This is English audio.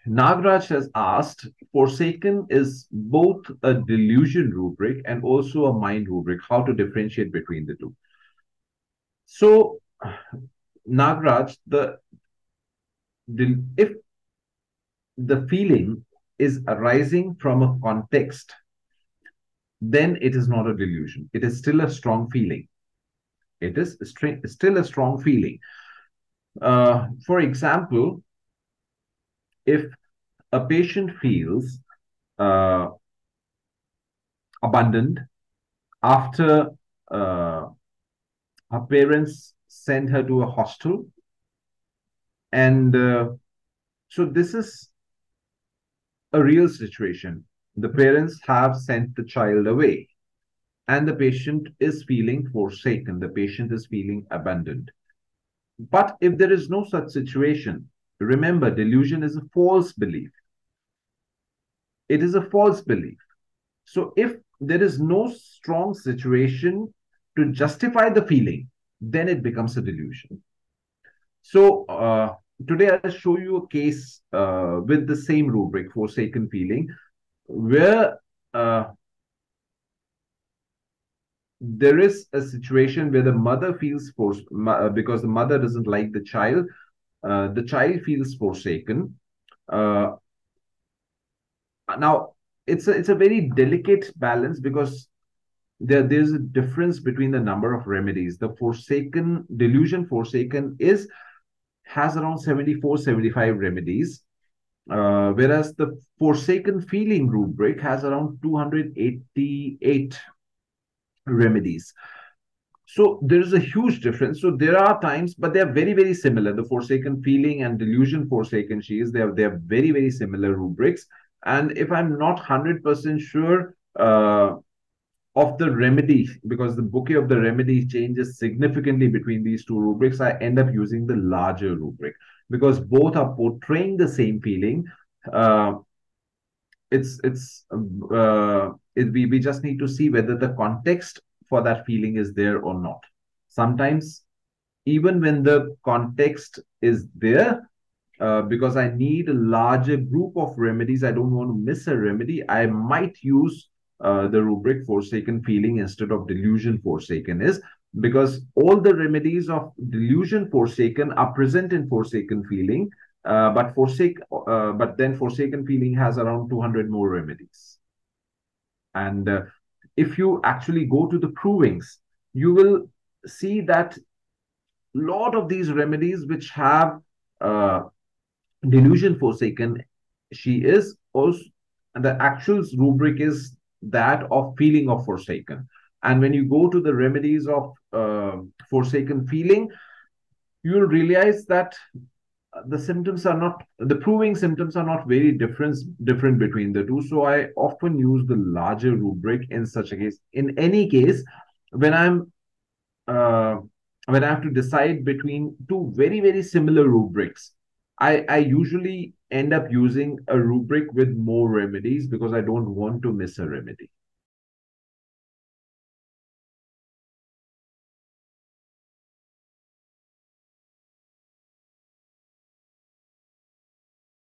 Nagraj has asked, Forsaken is both a delusion rubric and also a mind rubric. How to differentiate between the two? So, Nagraj, if the feeling is arising from a context, then it is not a delusion. It is still a strong feeling. It is still a strong feeling. For example, if a patient feels uh, abandoned after uh, her parents sent her to a hostel, and so this is a real situation. The parents have sent the child away, and the patient is feeling forsaken. The patient is feeling abandoned. But if there is no such situation, remember, delusion is a false belief. It is a false belief. So if there is no strong situation to justify the feeling, then it becomes a delusion. So today I'll show you a case with the same rubric, forsaken feeling, where uh, there is a situation where the mother feels forced because the mother doesn't like the child. The child feels forsaken. Uh, Now, it's a very delicate balance because there's a difference between the number of remedies. The forsaken delusion forsaken is has around 74, 75 remedies, whereas the forsaken feeling rubric has around 288 remedies. So there is a huge difference. So there are times, but they are very, very similar. The forsaken feeling and delusion forsaken she is, they are very, very similar rubrics. And if I'm not 100% sure of the remedy, because the bouquet of the remedy changes significantly between these two rubrics, I end up using the larger rubric because both are portraying the same feeling. Uh, we just need to see whether the context for that feeling is there or not. Sometimes even when the context is there, because I need a larger group of remedies, I don't want to miss a remedy, I might use the rubric forsaken feeling instead of delusion forsaken, is because all the remedies of delusion forsaken are present in forsaken feeling, but then forsaken feeling has around 200 more remedies. And if you actually go to the provings, you will see that lot of these remedies which have uh, delusion forsaken, she is also, and the actual rubric is that of feeling of forsaken. And when you go to the remedies of forsaken feeling, you'll realize that the symptoms are not, the proving symptoms are not very different between the two. So I often use the larger rubric in such a case. In any case, when I'm uh, when I have to decide between two very, very similar rubrics, I usually end up using a rubric with more remedies because I don't want to miss a remedy.